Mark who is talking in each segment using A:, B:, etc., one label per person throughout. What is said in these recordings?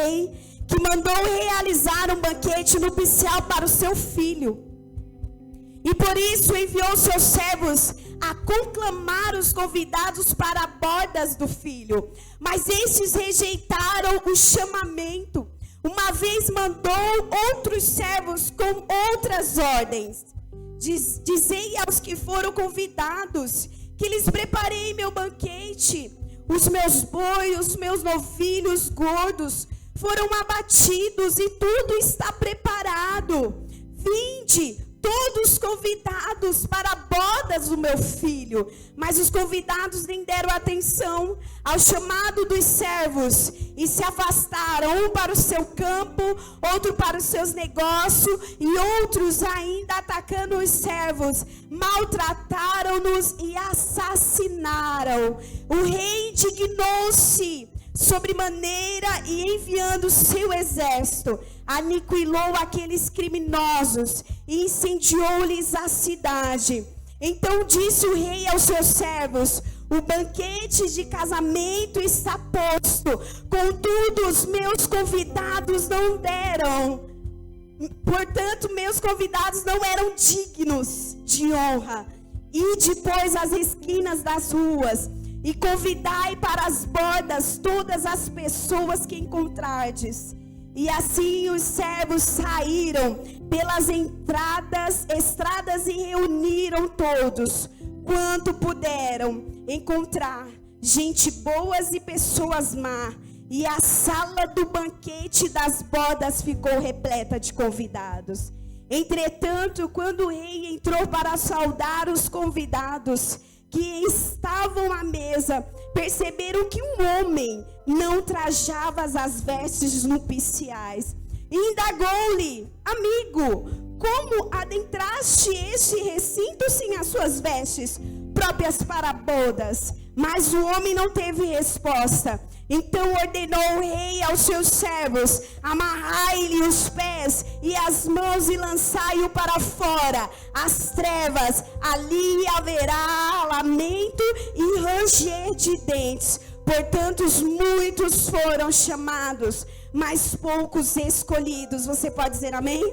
A: rei, que mandou realizar um banquete nupcial para o seu filho. E por isso enviou seus servos a conclamar os convidados para bodas do filho. Mas estes rejeitaram o chamamento. Uma vez mandou outros servos com outras ordens. Dizei aos que foram convidados que lhes preparei meu banquete. Os meus bois, os meus novilhos gordos foram abatidos e tudo está preparado. Vinde, todos convidados para bodas do meu filho. Mas os convidados nem deram atenção ao chamado dos servos e se afastaram, um para o seu campo, outro para os seus negócios, e outros ainda atacando os servos, maltrataram-nos e assassinaram. O rei indignou-se sobremaneira e enviando seu exército, aniquilou aqueles criminosos e incendiou-lhes a cidade. Então disse o rei aos seus servos: o banquete de casamento está posto, contudo os meus convidados não deram. Portanto, meus convidados não eram dignos de honra. Ide, pois, às esquinas das ruas e convidai para as bodas todas as pessoas que encontrardes. E assim os servos saíram pelas estradas e reuniram todos quanto puderam encontrar, gente boas e pessoas más. E a sala do banquete das bodas ficou repleta de convidados. Entretanto, quando o rei entrou para saudar os convidados que estavam à mesa, perceberam que um homem não trajava as vestes nupciais. E indagou-lhe: amigo, como adentraste este recinto sem as suas vestes próprias para bodas? Mas o homem não teve resposta. Então ordenou o rei aos seus servos: amarrai-lhe os pés e as mãos e lançai-o para fora, às trevas. Ali haverá lamento e ranger de dentes. Portanto, muitos foram chamados, mas poucos escolhidos. Você pode dizer amém?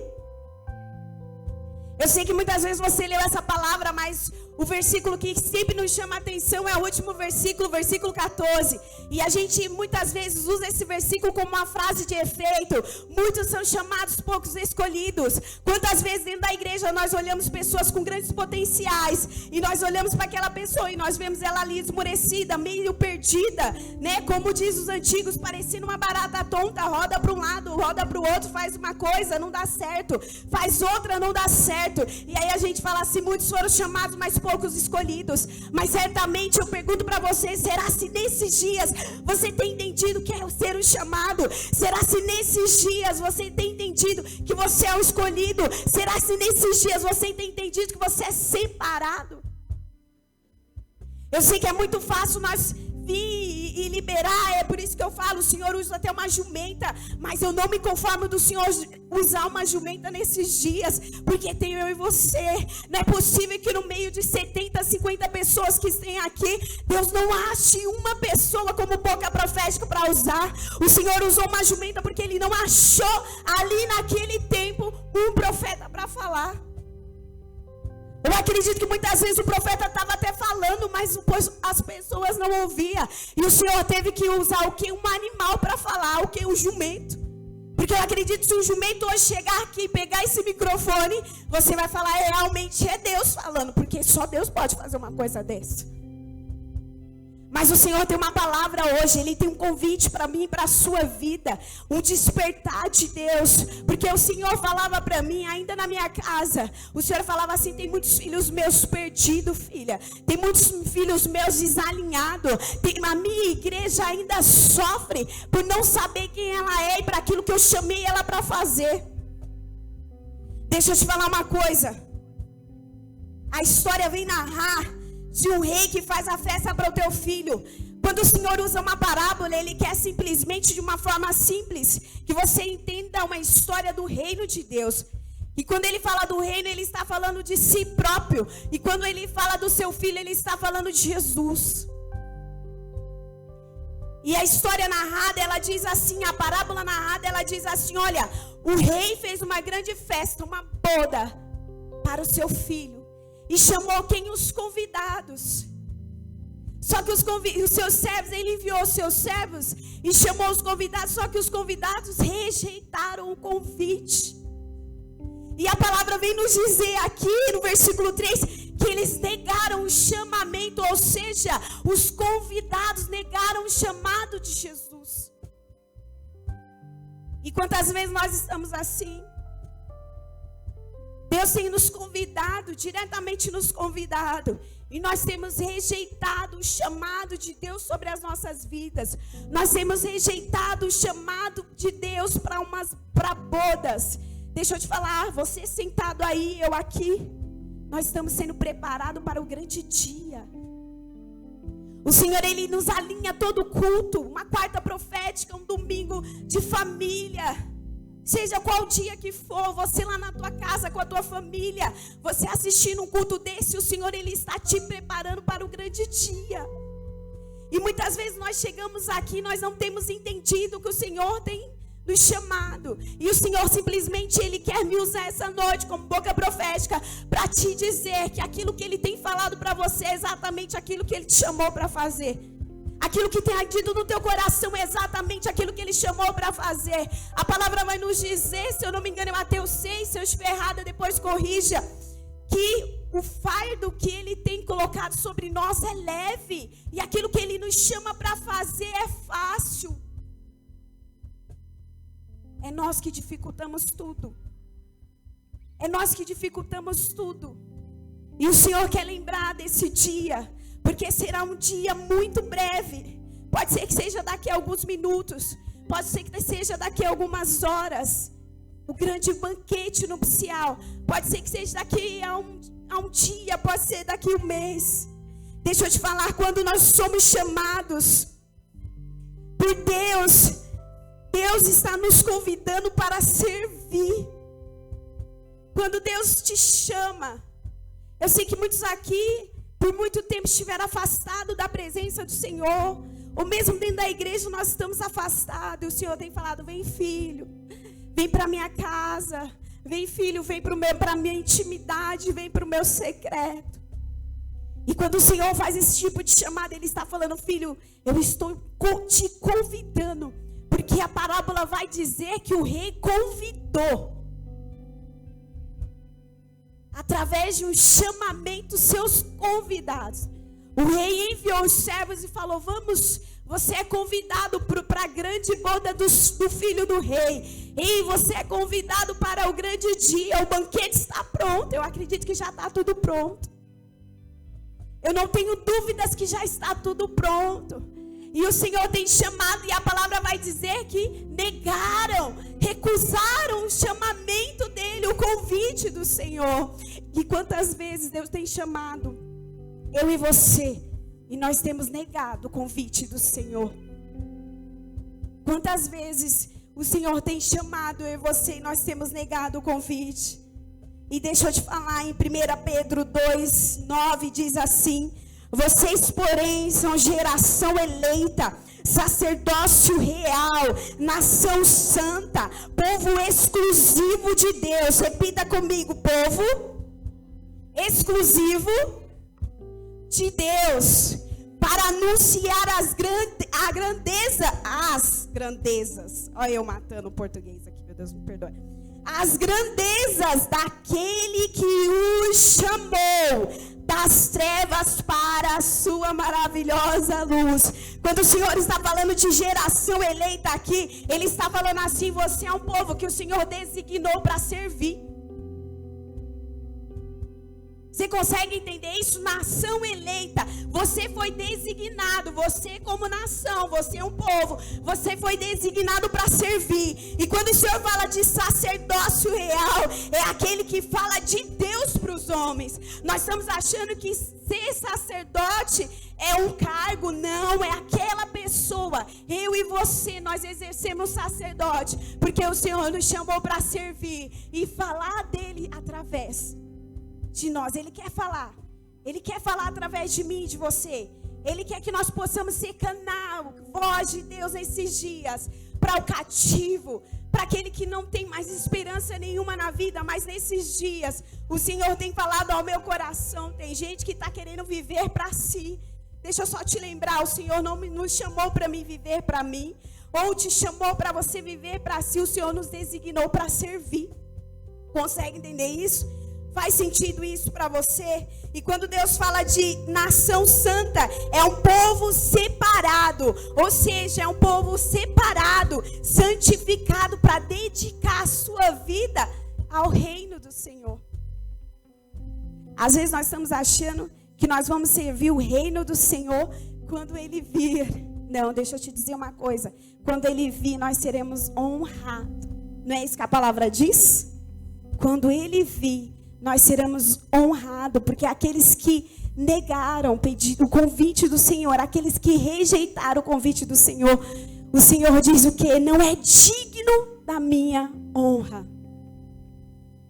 A: Eu sei que muitas vezes você leu essa palavra, mas o versículo que sempre nos chama a atenção é o último versículo, versículo 14. E a gente muitas vezes usa esse versículo como uma frase de efeito. Muitos são chamados, poucos escolhidos. Quantas vezes dentro da igreja nós olhamos pessoas com grandes potenciais e nós olhamos para aquela pessoa e nós vemos ela ali esmorecida, meio perdida, né? Como diz os antigos, parecendo uma barata tonta, roda para um lado, roda para o outro, faz uma coisa, não dá certo, faz outra, não dá certo. E aí a gente fala assim: muitos foram chamados, mas poucos escolhidos. Mas certamente eu pergunto para você: será se nesses dias você tem entendido que é ser o chamado? Será se nesses dias você tem entendido que você é o escolhido? Será se nesses dias você tem entendido que você é separado? Eu sei que é muito fácil nós vir e liberar, é por isso que eu falo: o Senhor usa até uma jumenta, mas eu não me conformo do Senhor usar uma jumenta nesses dias, porque tem eu e você. Não é possível que no meio de 70, 50 pessoas que estão aqui, Deus não ache uma pessoa como boca profética para usar. O Senhor usou uma jumenta porque Ele não achou ali naquele tempo um profeta para falar. Eu acredito que muitas vezes o profeta estava até falando, mas as pessoas não ouviam. E o Senhor teve que usar o que? Um animal para falar, o que? Um jumento. Porque eu acredito que se um jumento hoje chegar aqui e pegar esse microfone, você vai falar: realmente é Deus falando, porque só Deus pode fazer uma coisa dessa. Mas o Senhor tem uma palavra hoje, Ele tem um convite para mim e para a sua vida, um despertar de Deus, porque o Senhor falava para mim, ainda na minha casa, o Senhor falava assim: tem muitos filhos meus perdidos, filha, tem muitos filhos meus desalinhados, a minha igreja ainda sofre por não saber quem ela é e para aquilo que eu chamei ela para fazer. Deixa eu te falar uma coisa, a história vem narrar de um rei que faz a festa para o teu filho. Quando o Senhor usa uma parábola, Ele quer simplesmente, de uma forma simples, que você entenda uma história do reino de Deus. E quando Ele fala do reino, Ele está falando de si próprio. E quando Ele fala do seu filho, Ele está falando de Jesus. E a história narrada, ela diz assim, a parábola narrada, ela diz assim, olha, o rei fez uma grande festa, uma boda para o seu filho. E chamou quem? Os convidados. Só que os seus servos, ele enviou os seus servos e chamou os convidados, só que os convidados rejeitaram o convite. E a palavra vem nos dizer aqui no versículo 3, que eles negaram o chamamento, ou seja, os convidados negaram o chamado de Jesus. E quantas vezes nós estamos assim? Deus tem nos convidado, diretamente nos convidado, e nós temos rejeitado o chamado de Deus sobre as nossas vidas. Nós temos rejeitado o chamado de Deus para bodas. Deixa eu te falar, você sentado aí, eu aqui, nós estamos sendo preparados para o grande dia. O Senhor, Ele nos alinha todo culto, uma quarta profética, um domingo de família. Seja qual dia que for, você lá na tua casa com a tua família, você assistindo um culto desse, o Senhor, Ele está te preparando para o grande dia. E muitas vezes nós chegamos aqui, nós não temos entendido que o Senhor tem nos chamado. E o Senhor simplesmente, Ele quer me usar essa noite como boca profética para te dizer que aquilo que Ele tem falado para você é exatamente aquilo que Ele te chamou para fazer. Aquilo que tem ardido no teu coração é exatamente aquilo que Ele chamou para fazer. A palavra vai nos dizer, se eu não me engano, é Mateus 6, se eu estiver errada, depois corrija, que o fardo que Ele tem colocado sobre nós é leve, e aquilo que Ele nos chama para fazer é fácil. É nós que dificultamos tudo. É nós que dificultamos tudo. E o Senhor quer lembrar desse dia, porque será um dia muito breve. Pode ser que seja daqui a alguns minutos, pode ser que seja daqui a algumas horas. O grande banquete nupcial, pode ser que seja daqui a um dia, pode ser daqui a um mês. Deixa eu te falar, quando nós somos chamados por Deus, Deus está nos convidando para servir. Quando Deus te chama, eu sei que muitos aqui por muito tempo estiveram afastados da presença do Senhor, ou mesmo dentro da igreja nós estamos afastados, e o Senhor tem falado, vem filho, vem para minha casa, vem filho, vem para a minha intimidade, vem para o meu secreto. E quando o Senhor faz esse tipo de chamada, Ele está falando, filho, eu estou te convidando, porque a parábola vai dizer que o rei convidou, através de um chamamento, seus convidados. O rei enviou os servos e falou, vamos, você é convidado para a grande boda do filho do rei. E você é convidado para o grande dia, o banquete está pronto. Eu acredito que já está tudo pronto. Eu não tenho dúvidas que já está tudo pronto. E o Senhor tem chamado, e a palavra vai dizer que negaram, recusaram o chamamento dele, o convite do Senhor. E quantas vezes Deus tem chamado eu e você, e nós temos negado o convite do Senhor? Quantas vezes o Senhor tem chamado eu e você, e nós temos negado o convite? E deixa eu te falar, em 1 Pedro 2:9 diz assim, vocês, porém, são geração eleita, sacerdócio real, nação santa, povo exclusivo de Deus. Repita comigo, povo exclusivo de Deus, para anunciar as grandezas. Olha eu matando o português aqui, meu Deus, me perdoe. As grandezas daquele que o chamou das trevas para a sua maravilhosa luz. Quando o Senhor está falando de geração eleita aqui, Ele está falando assim, você é um povo que o Senhor designou para servir. Você consegue entender isso? Nação eleita. Você foi designado, você como nação, você é um povo, você foi designado para servir. E quando o Senhor fala de sacerdócio real, é aquele que fala de Deus para os homens. Nós estamos achando que ser sacerdote é um cargo. Não, é aquela pessoa. Eu e você, nós exercemos sacerdote, porque o Senhor nos chamou para servir e falar dele através de nós. Ele quer falar através de mim e de você. Ele quer que nós possamos ser canal, voz de Deus nesses dias, para o cativo, para aquele que não tem mais esperança nenhuma na vida. Mas nesses dias, o Senhor tem falado ao meu coração. Tem gente que está querendo viver para si. Deixa eu só te lembrar, o Senhor não nos chamou para mim viver para mim, ou te chamou para você viver para si. O Senhor nos designou para servir. Consegue entender isso? Faz sentido isso para você? E quando Deus fala de nação santa, é um povo separado, ou seja, é um povo separado, santificado para dedicar a sua vida ao reino do Senhor. Às vezes nós estamos achando que nós vamos servir o reino do Senhor quando Ele vir. Não, deixa eu te dizer uma coisa. Quando Ele vir, nós seremos honrados. Não é isso que a palavra diz? Quando Ele vir, nós seremos honrados, porque aqueles que negaram o convite do Senhor, aqueles que rejeitaram o convite do Senhor, o Senhor diz o quê? Não é digno da minha honra.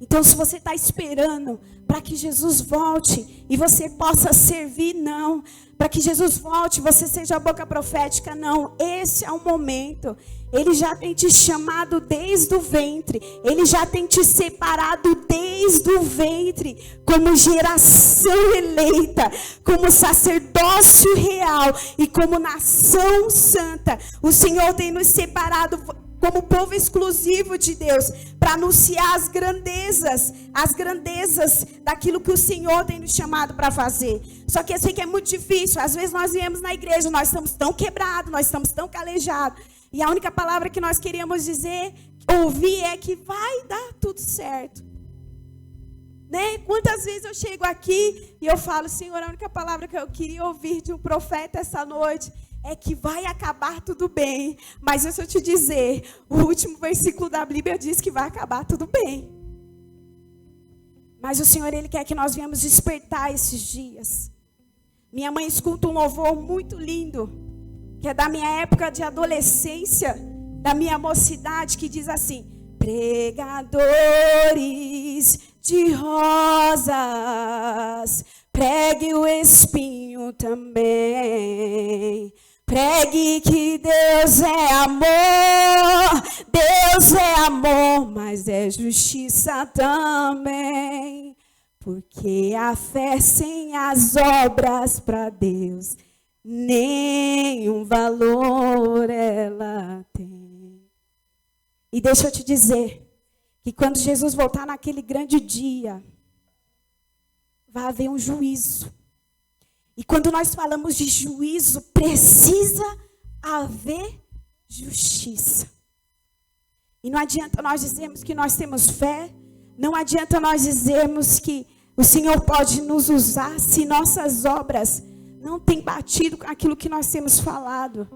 A: Então, se você está esperando para que Jesus volte e você possa servir, não. Para que Jesus volte, você seja a boca profética, não. Esse é o momento. Ele já tem te chamado desde o ventre. Ele já tem te separado desde o ventre, como geração eleita, como sacerdócio real e como nação santa. O Senhor tem nos separado como povo exclusivo de Deus, para anunciar as grandezas daquilo que o Senhor tem nos chamado para fazer. Só que eu sei que é muito difícil. Às vezes nós viemos na igreja, nós estamos tão quebrados, nós estamos tão calejados, e a única palavra que nós queríamos ouvir é que vai dar tudo certo. Né? Quantas vezes eu chego aqui e eu falo, Senhor, a única palavra que eu queria ouvir de um profeta essa noite é que vai acabar tudo bem. Mas deixa eu te dizer, o último versículo da Bíblia diz que vai acabar tudo bem. Mas o Senhor, Ele quer que nós venhamos despertar esses dias. Minha mãe escuta um louvor muito lindo, que é da minha época de adolescência, da minha mocidade, que diz assim: pregadores de rosas, pregue o espinho também. Pregue que Deus é amor, mas é justiça também. Porque a fé sem as obras para Deus, nenhum valor ela tem. E deixa eu te dizer, que quando Jesus voltar naquele grande dia, vai haver um juízo. E quando nós falamos de juízo, precisa haver justiça. E não adianta nós dizermos que nós temos fé, não adianta nós dizermos que o Senhor pode nos usar se nossas obras não têm batido com aquilo que nós temos falado.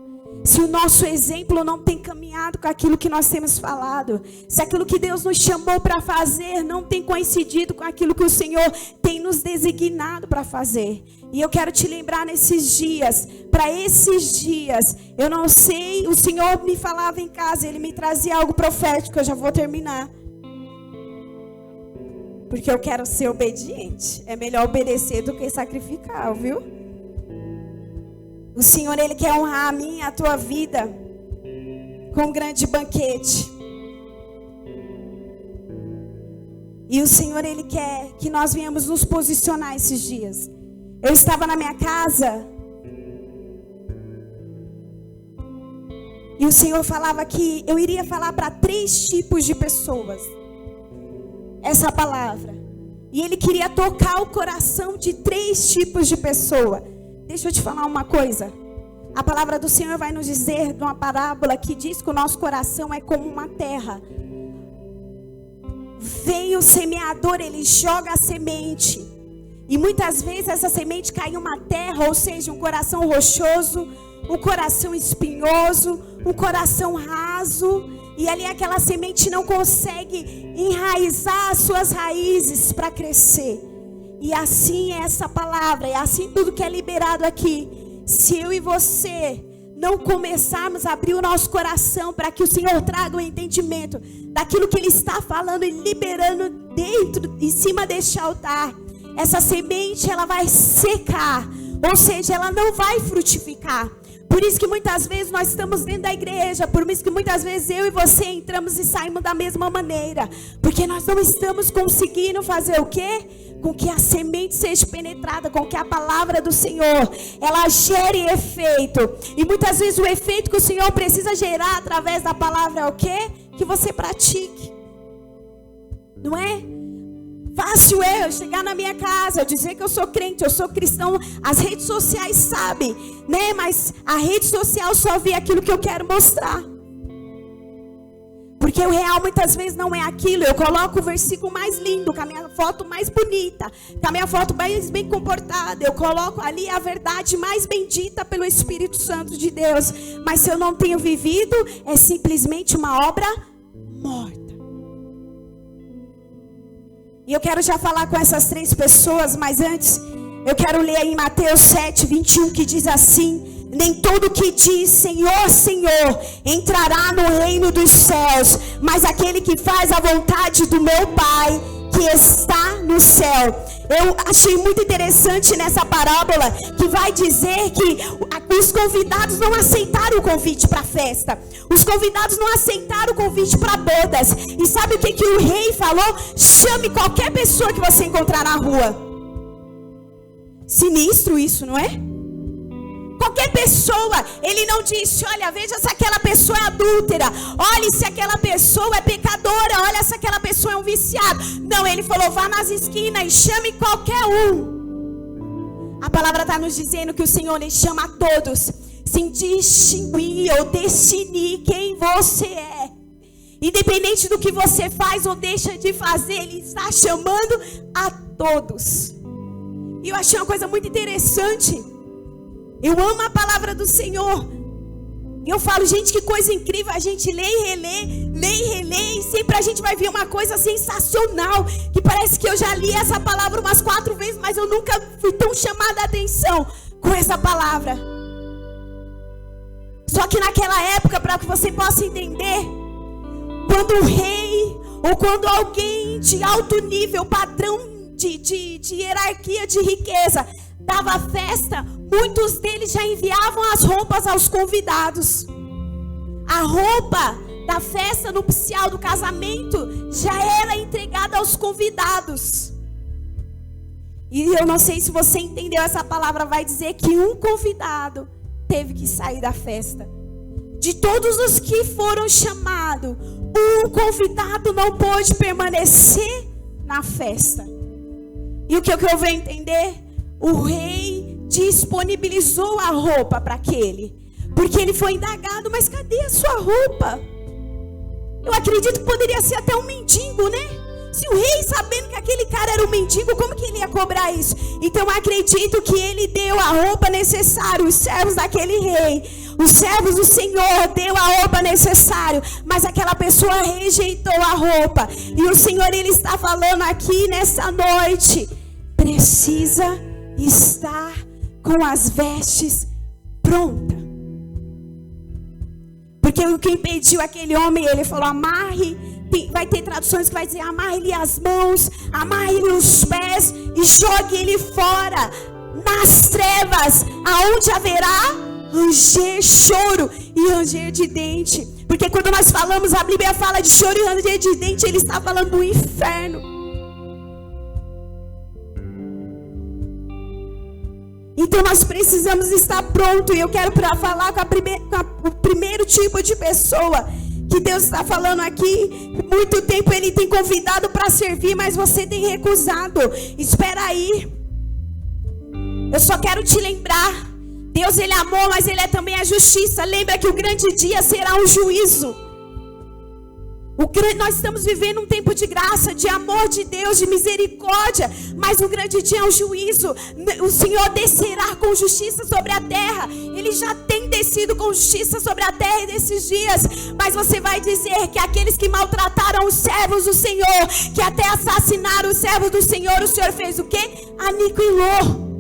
A: Se o nosso exemplo não tem caminhado com aquilo que nós temos falado, se aquilo que Deus nos chamou para fazer não tem coincidido com aquilo que o Senhor tem nos designado para fazer. E eu quero te lembrar nesses dias, para esses dias, eu não sei, o Senhor me falava em casa, Ele me trazia algo profético, eu já vou terminar. Porque eu quero ser obediente, é melhor obedecer do que sacrificar, viu? O Senhor, Ele quer honrar a minha e a tua vida com um grande banquete. E o Senhor, Ele quer que nós venhamos nos posicionar esses dias. Eu estava na minha casa e o Senhor falava que eu iria falar para 3 tipos de pessoas essa palavra. E Ele queria tocar o coração de 3 tipos de pessoa. Deixa eu te falar uma coisa. A palavra do Senhor vai nos dizer de uma parábola que diz que o nosso coração é como uma terra. Vem o semeador, ele joga a semente. E muitas vezes essa semente cai em uma terra, ou seja, um coração rochoso, um coração espinhoso, um coração raso. E ali aquela semente não consegue enraizar as suas raízes para crescer. E assim é essa palavra, é assim tudo que é liberado aqui. Se eu e você não começarmos a abrir o nosso coração para que o Senhor traga o entendimento daquilo que Ele está falando e liberando dentro, em cima deste altar, essa semente ela vai secar. Ou seja, ela não vai frutificar. Por isso que muitas vezes nós estamos dentro da igreja, por isso que muitas vezes eu e você entramos e saímos da mesma maneira, porque nós não estamos conseguindo fazer o quê? Com que a semente seja penetrada, com que a palavra do Senhor, ela gere efeito. E muitas vezes o efeito que o Senhor precisa gerar através da palavra é o quê? Que você pratique. Não é? Fácil eu chegar na minha casa, eu dizer que eu sou crente, eu sou cristão. As redes sociais sabem, né? Mas a rede social só vê aquilo que eu quero mostrar. Porque o real muitas vezes não é aquilo. Eu coloco o versículo mais lindo, com a minha foto mais bonita, com a minha foto mais bem comportada. Eu coloco ali a verdade mais bendita pelo Espírito Santo de Deus. Mas se eu não tenho vivido, é simplesmente uma obra morta. E eu quero já falar com essas 3 pessoas, mas antes, eu quero ler aí em Mateus 7, 21, que diz assim: nem todo que diz Senhor, Senhor, entrará no reino dos céus, mas aquele que faz a vontade do meu Pai, que está no céu. Eu achei muito interessante nessa parábola, que vai dizer que os convidados não aceitaram o convite para a festa. Os convidados não aceitaram o convite para bodas. E sabe o que o rei falou? Chame qualquer pessoa que você encontrar na rua. Sinistro isso, não é? Qualquer pessoa. Ele não disse, olha, veja se aquela pessoa é adúltera, olhe se aquela pessoa é pecadora, olha se aquela pessoa é um viciado. Não, ele falou, vá nas esquinas e chame qualquer um. A palavra está nos dizendo que o Senhor, ele chama a todos, sem distinguir ou definir quem você é. Independente do que você faz ou deixa de fazer, ele está chamando a todos. E eu achei uma coisa muito interessante. Eu amo a palavra do Senhor. E eu falo, gente, que coisa incrível. A gente lê e relê, e sempre a gente vai ver uma coisa sensacional. Que parece que eu já li essa palavra umas 4 vezes, mas eu nunca fui tão chamada a atenção com essa palavra. Só que naquela época, para que você possa entender, quando o rei, ou quando alguém de alto nível, padrão de hierarquia, de riqueza, dava festa, muitos deles já enviavam as roupas aos convidados. A roupa da festa nupcial, do casamento, já era entregada aos convidados. E eu não sei se você entendeu, essa palavra vai dizer que um convidado teve que sair da festa. De todos os que foram chamados, um convidado não pôde permanecer na festa. E o que eu venho entender? O rei disponibilizou a roupa para aquele, porque ele foi indagado, mas cadê a sua roupa? Eu acredito que poderia ser até um mendigo, né? Se o rei, sabendo que aquele cara era um mendigo, como que ele ia cobrar isso? Então eu acredito que ele deu a roupa necessária. Os servos daquele rei, os servos do Senhor, deu a roupa necessária, mas aquela pessoa rejeitou a roupa. E o Senhor, ele está falando aqui nessa noite, precisa estar com as vestes prontas. Porque o que impediu aquele homem, ele falou, amarre, vai ter traduções que vai dizer, amarre-lhe as mãos, amarre-lhe os pés e jogue ele fora, nas trevas, aonde haverá ranger, choro e ranger de dente. Porque quando nós falamos, a Bíblia fala de choro e ranger de dente, ele está falando do inferno. Então nós precisamos estar prontos. E eu quero falar com o primeiro tipo de pessoa que Deus está falando aqui. Muito tempo ele tem convidado para servir, mas você tem recusado. Espera aí. Eu só quero te lembrar. Deus, ele é amor, mas ele é também a justiça. Lembra que o grande dia será um juízo. Nós estamos vivendo um tempo de graça, de amor de Deus, de misericórdia, mas o grande dia é um juízo. O Senhor descerá com justiça sobre a terra. Ele já tem descido com justiça sobre a terra nesses dias, mas você vai dizer que aqueles que maltrataram os servos do Senhor, que até assassinaram os servos do Senhor, o Senhor fez o quê? Aniquilou.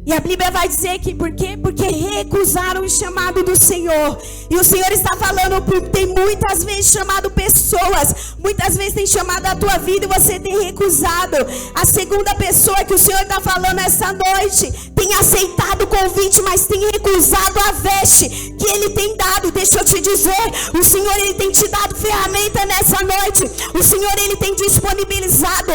A: E a Bíblia vai dizer que por quê? Porque recusaram o chamado do Senhor. E o Senhor está falando, tem muitas vezes chamado pessoas, muitas vezes tem chamado a tua vida e você tem recusado. A segunda pessoa que o Senhor está falando essa noite, tem aceitado o convite, mas tem recusado a veste que Ele tem dado. Deixa eu te dizer, o Senhor Ele tem te dado ferramenta nessa noite. O Senhor Ele tem disponibilizado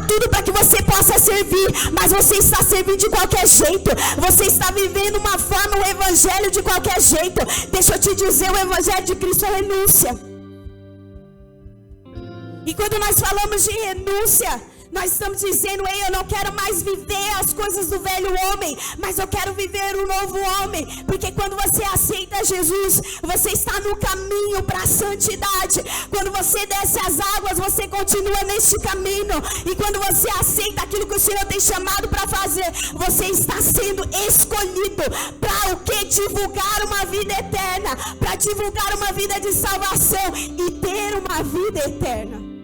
A: tudo para que você possa servir, mas você está servindo de qualquer jeito. Você está vivendo uma forma, o evangelho de qualquer jeito. Deixa eu te dizer, o evangelho de Cristo é renúncia. E quando nós falamos de renúncia, nós estamos dizendo, ei, eu não quero mais viver as coisas do velho homem, mas eu quero viver um novo homem. Porque quando você aceita Jesus, você está no caminho para a santidade. Quando você desce as águas, você continua neste caminho. E quando você aceita aquilo que o Senhor tem chamado para fazer, você está sendo escolhido para o que? Divulgar uma vida eterna, para divulgar uma vida de salvação e ter uma vida eterna.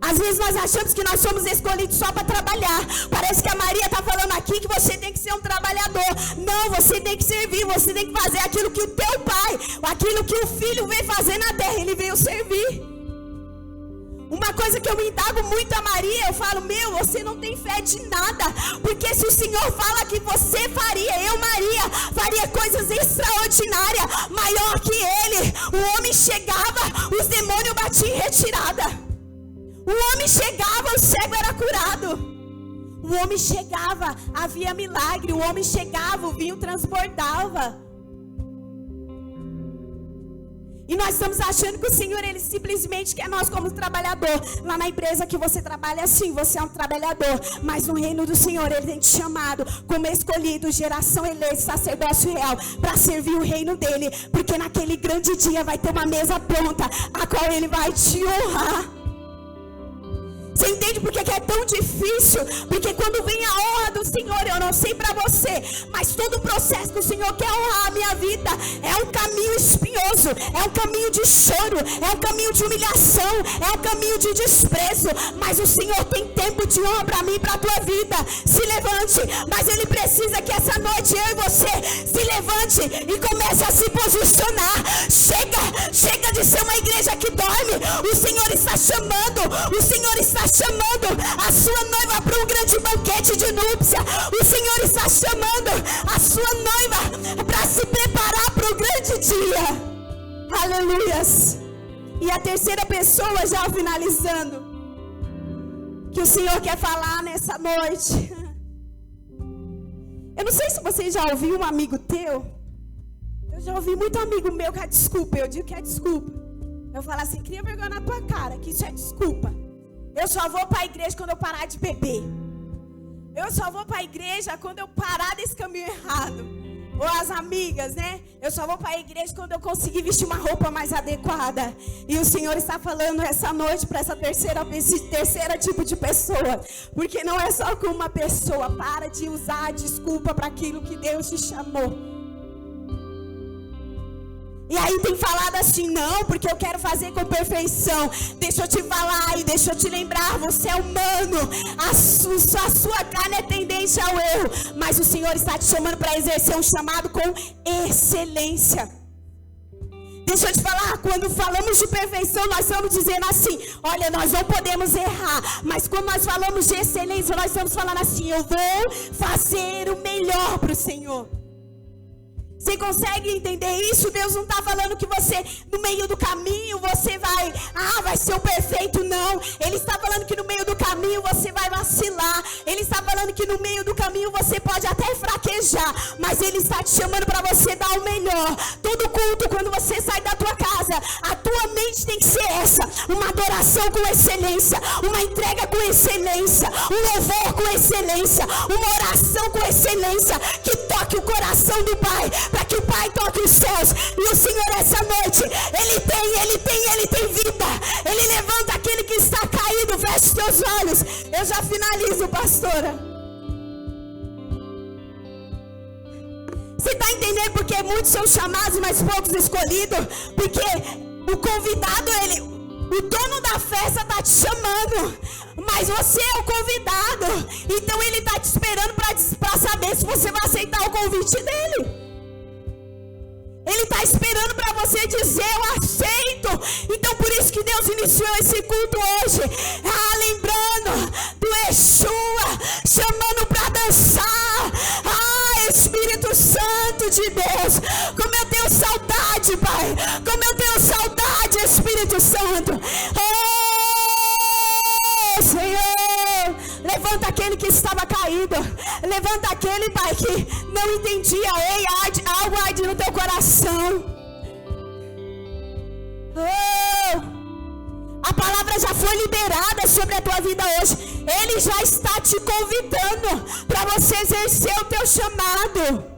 A: Às vezes nós achamos que nós somos escolhidos só para trabalhar. Parece que a Maria está falando aqui que você tem que ser um trabalhador. Não, você tem que servir, você tem que fazer aquilo que o teu pai, aquilo que o filho veio fazer na terra, ele veio servir. Uma coisa que eu me indago muito a Maria, eu falo, você não tem fé de nada. Porque se o Senhor fala que você faria, eu, Maria, faria coisas extraordinárias, maior que ele. O homem chegava, os demônios batiam em retirada. O homem chegava, o cego era curado. O homem chegava, havia milagre. O homem chegava, o vinho transbordava. E nós estamos achando que o Senhor, Ele simplesmente quer nós como trabalhador. Lá na empresa que você trabalha assim, você é um trabalhador. Mas no reino do Senhor, Ele tem te chamado como escolhido, geração eleita, sacerdócio real, para servir o reino dEle. Porque naquele grande dia vai ter uma mesa pronta, a qual Ele vai te honrar. Você entende por que é tão difícil? Porque quando vem a honra do Senhor, eu não sei para você, mas todo o processo que o Senhor quer honrar a minha vida é um caminho espinhoso, é um caminho de choro, é um caminho de humilhação, é um caminho de desprezo. Mas o Senhor tem tempo de honra para mim e para a tua vida. Se levante, mas Ele precisa que essa noite eu e você se levante e comece a se posicionar. Chega de ser uma igreja que dorme. O Senhor está chamando, o Senhor está chamando a sua noiva para um grande banquete de núpcia. O Senhor está chamando a sua noiva para se preparar para o grande dia. Aleluias. E a terceira pessoa, já finalizando, que o Senhor quer falar nessa noite. Eu não sei se você já ouviu um amigo teu. Eu já ouvi muito amigo meu que é desculpa. Eu digo que é desculpa. Eu falo assim, cria vergonha na tua cara, que isso é desculpa. Eu só vou para a igreja quando eu parar de beber. Eu só vou para a igreja quando eu parar desse caminho errado. Ou as amigas, né? Eu só vou para a igreja quando eu conseguir vestir uma roupa mais adequada. E o Senhor está falando essa noite para esse terceira tipo de pessoa. Porque não é só com uma pessoa. Para de usar a desculpa para aquilo que Deus te chamou. E aí tem falado assim, não, porque eu quero fazer com perfeição. Deixa eu te falar e deixa eu te lembrar, você é humano. A sua carne é tendente ao erro. Mas o Senhor está te chamando para exercer um chamado com excelência. Deixa eu te falar, quando falamos de perfeição, nós estamos dizendo assim, olha, nós não podemos errar. Mas quando nós falamos de excelência, nós estamos falando assim, eu vou fazer o melhor para o Senhor. Você consegue entender isso? Deus não está falando que você, no meio do caminho, você vai ser o perfeito, não. Ele está falando que no meio do caminho você vai vacilar. Ele está falando que no meio do caminho você pode até fraquejar. Mas Ele está te chamando para você dar o melhor. Todo culto, quando você sai da tua casa, a tua mente tem que ser essa. Uma adoração com excelência. Uma entrega com excelência. Um louvor com excelência. Uma oração com excelência. Que toque o coração do Pai. Para que o Pai toque os céus. E o Senhor essa noite, Ele tem vida. Ele levanta aquele que está caído. Feche os teus olhos. Eu já finalizo, pastora. Você está entendendo porque muitos são chamados, mas poucos escolhidos? Porque o convidado, O dono da festa está te chamando, mas você é o convidado. Então ele está te esperando para saber se você vai aceitar o convite dele. Ele está esperando para você dizer: eu aceito. Então por isso que Deus iniciou esse culto hoje, lembrando do Yeshua, chamando para dançar. Espírito Santo de Deus, como eu tenho saudade, Pai, como eu tenho saudade, Espírito Santo. Oh, Senhor, levanta aquele que estava caído, levanta aquele, Pai, que não entendia. Ei, algo arde no teu coração. A palavra já foi liberada sobre a tua vida hoje. Ele já está te convidando para você exercer o teu chamado.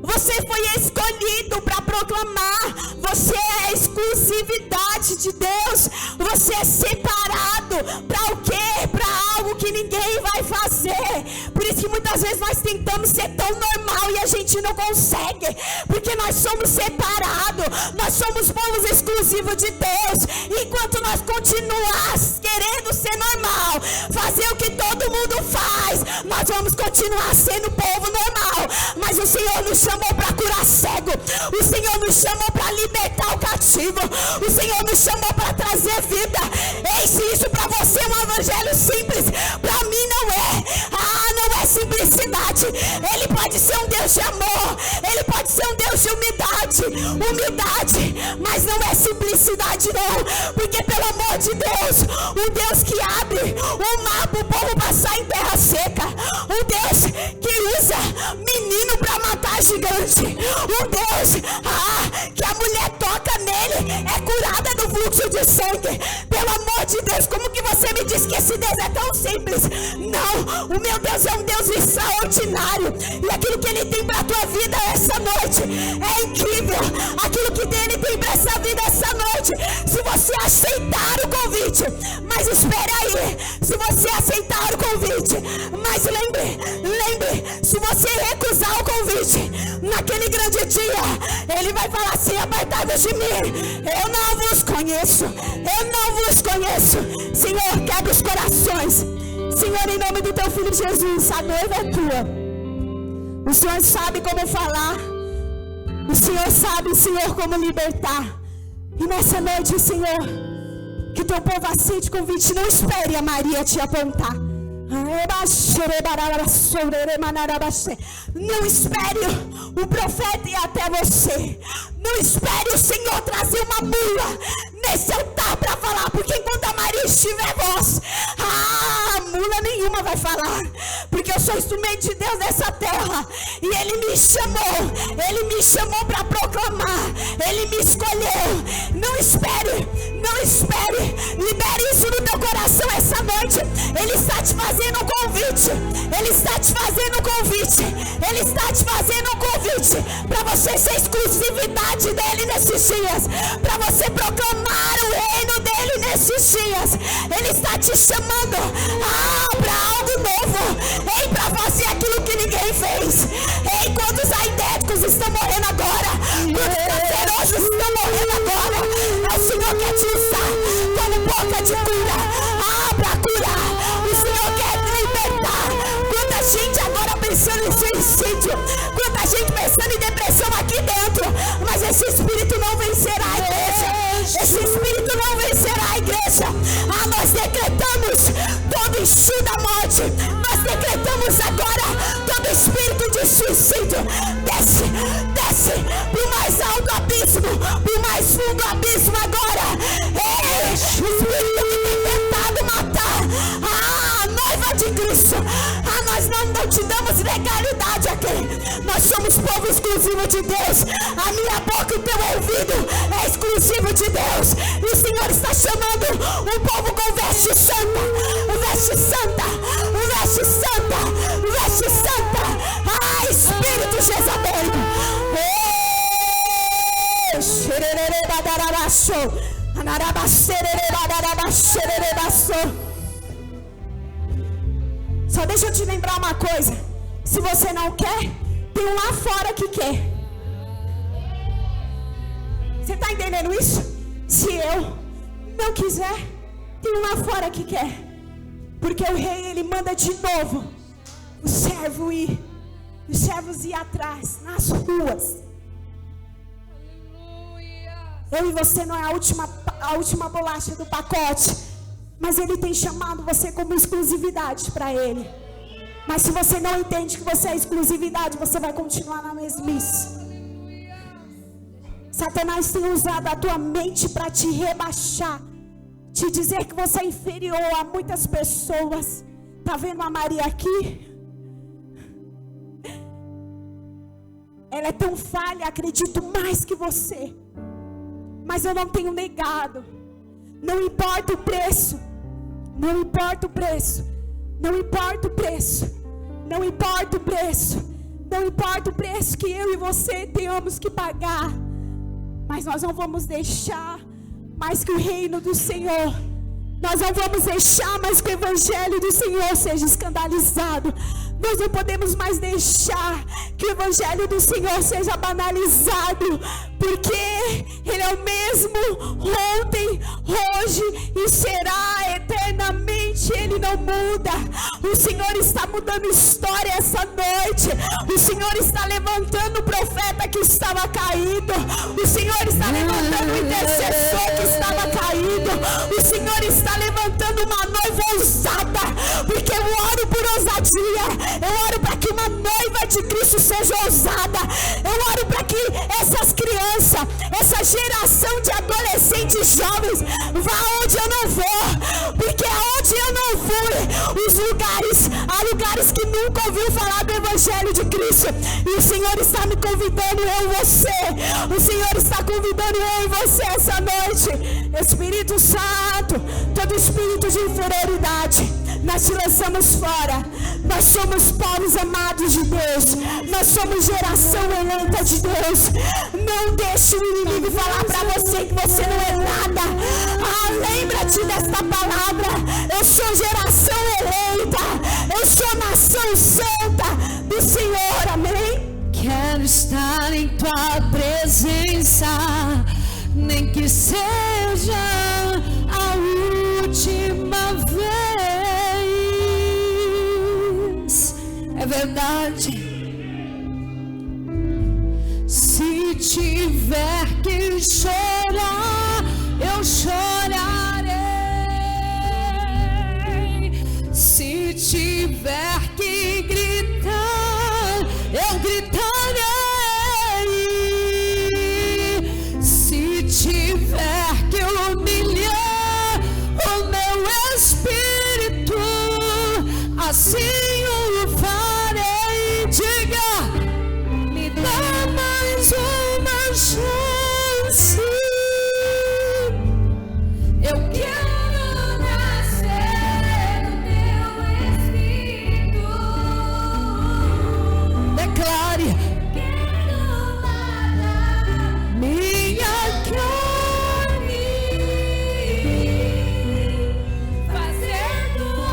A: Você foi escolhido para proclamar. Você é a exclusividade de Deus. Você é separado para o quê? Para algo que ninguém vai fazer. Por isso que muitas vezes nós tentamos ser tão normal e a gente não consegue. Porque nós somos separados. Nós somos povos exclusivos de Deus. Enquanto nós continuarmos querendo ser normal, fazer o que todo mundo faz, nós vamos continuar sendo povo normal. Mas o Senhor nos chamou para curar cego. O Senhor nos chamou para libertar o cativo. O Senhor nos chamou para trazer vida. Ei, se isso para você é um evangelho simples, para mim não é. Não é simplicidade. Ele pode ser um Deus de amor. Ele pode ser um Deus de humildade, mas não é simplicidade não. Porque pelo amor de Deus, um Deus que abre o mar para o povo passar em terra seca. Um Deus que usa menino para matar gigante. Um Deus que a mulher toca nele, é curada do fluxo de sangue. Pelo amor de Deus, como que você me diz que esse Deus é tão simples? Não, o meu Deus é um Deus extraordinário. E aquilo que ele tem para a tua vida essa noite é incrível. Aquilo que ele tem para essa vida essa noite, se você aceitar o convite. Mas espere aí, se você aceitar o convite, mas lembre, se você recusar o convite, naquele grande dia, ele vai falar assim: apartai-vos de mim, eu não vos conheço. Senhor, quebra os corações. Senhor, em nome do teu filho Jesus, a noiva é tua. O Senhor sabe como falar. O Senhor sabe, Senhor, como libertar. E nessa noite, Senhor, que teu povo aceite o convite. Não espere a Maria te apontar. Não espere o profeta ir até você. Não espere o Senhor trazer uma mula nesse altar para falar. Porque enquanto a Maria estiver voz, mula nenhuma vai falar. Porque eu sou instrumento de Deus nessa terra. E Ele me chamou para proclamar. Ele me escolheu. Não espere. Libere isso no teu coração essa noite. Ele está te fazendo um convite. Ele está te fazendo um convite para você ser exclusividade dele nesses dias, para você proclamar o reino dele nesses dias. Ele está te chamando para algo novo. Ei, para fazer aquilo que ninguém fez. Ei, quantos aidéticos estão morrendo agora? Quantos cancerosos estão morrendo agora? O Senhor quer te usar como boca de cura, para curar. O Senhor quer te libertar. Quanta gente agora pensando em suicídio, quanta gente pensando em depressão aqui dentro, mas esse espírito não vencerá a igreja. Esse espírito não vencerá a igreja. Nós decretamos todo espírito da morte. Nós decretamos agora todo espírito de suicídio. Desce pro mais alto abismo, pro mais fundo abismo agora. Ei, espírito que tem tentado matar a noiva de Cristo. Nós não te damos legalidade aqui. Nós somos povo exclusivo de Deus. A minha boca e o teu ouvido é exclusivo de Deus. E o Senhor está chamando um povo com veste santa. Veste santa. Espírito Jezabel. Só deixa eu te lembrar uma coisa. Se você não quer, tem um lá fora que quer. Você está entendendo isso? Se eu não quiser, tem um lá fora que quer. Porque o rei, ele manda de novo os servos ir atrás, nas ruas. Eu e você não é a última bolacha do pacote, mas ele tem chamado você como exclusividade para ele. Mas se você não entende que você é exclusividade, você vai continuar na mesmice. Satanás tem usado a tua mente para te rebaixar, te dizer que você é inferior a muitas pessoas. Tá vendo a Maria aqui? Ela é tão falha, acredito mais que você. Mas eu não tenho negado. Não importa o preço. Não importa o preço. Não importa o preço. Não importa o preço. Não importa o preço que eu e você tenhamos que pagar. Mas nós não vamos deixar mais que o reino do Senhor. Nós não vamos deixar mais que o evangelho do Senhor seja escandalizado. Nós não podemos mais deixar que o evangelho do Senhor seja banalizado, porque Ele é o mesmo ontem, hoje e será eternamente. Ele não muda. O Senhor está mudando história essa noite. O Senhor está levantando o profeta que estava caído. O Senhor está levantando o intercessor que estava caído. O Senhor está levantando uma noiva ousada, porque eu oro por ousadia. Eu oro para que uma noiva de Cristo seja ousada. Eu oro para que essas crianças, essa geração de adolescentes jovens, vá onde eu não vou, porque aonde eu não fui, há lugares que nunca ouviu falar do evangelho de Cristo. E o Senhor está me convidando, eu e você. O Senhor está convidando eu e você essa noite. Espírito Santo, todo espírito de inferioridade, nós te lançamos fora. Nós somos povos amados de Deus. Nós somos geração eleita de Deus. Não deixe o inimigo falar para você que você não é nada. Lembra-te desta palavra. Eu sou geração eleita. Eu sou nação santa do Senhor. Amém?
B: Quero estar em tua presença, nem que seja a última vez. É verdade. Se tiver que chorar, eu chorarei. Se tiver que gritar, eu gritarei. Se tiver que humilhar o meu espírito, assim o farei. Diga, me dá mais uma chance. Eu quero nascer no teu espírito. Declare, quero matar minha carne, fazendo a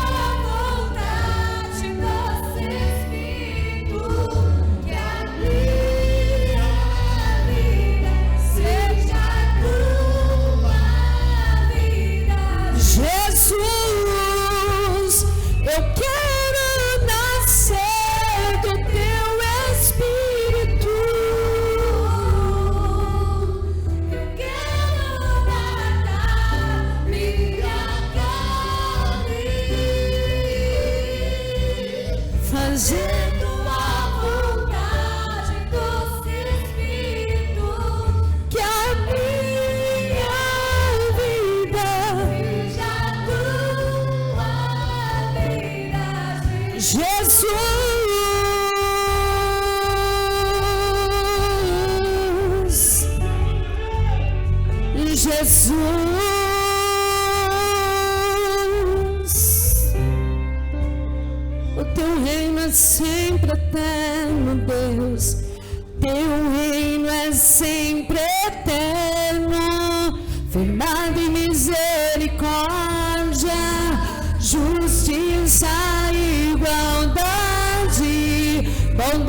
B: vontade do Espírito, que a minha vida seja a tua vida. Jesus, eu quero nascer do teu Espírito. Eu quero matar minha carne, fazendo a vontade do Espírito, que a minha vida seja a tua vida. Jesus, o teu reino é sempre eterno, Deus. Teu reino é sempre eterno, firmado em misericórdia, justiça e igualdade, bondade.